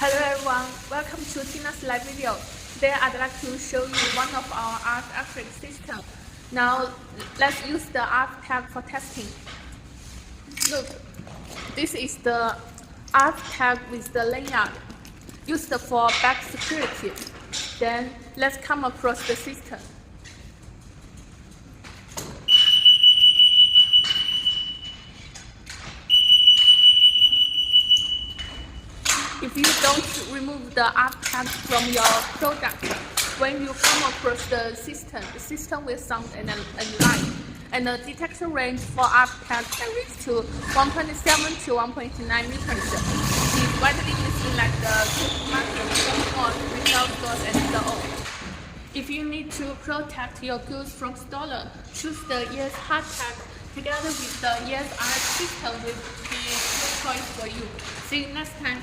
Hello everyone, welcome to Tina's live video. Today I'd like to show you one of our RF acrylic system. Now let's use the RF tag for testing. Look, this is the RF tag with the lanyard used for back security. Then let's come across the system. If you don't remove the RF tag from your product, when you come across the system will sound and light. And the detection range for RF tag can reach to 1.7 to 1.9 meters. It is widely used in like the supermarket, stores, retail stores, and so on. If you need to protect your goods from stolen, choose the EAS tag together with the EAS RF system will be a good choice for you. See you next time.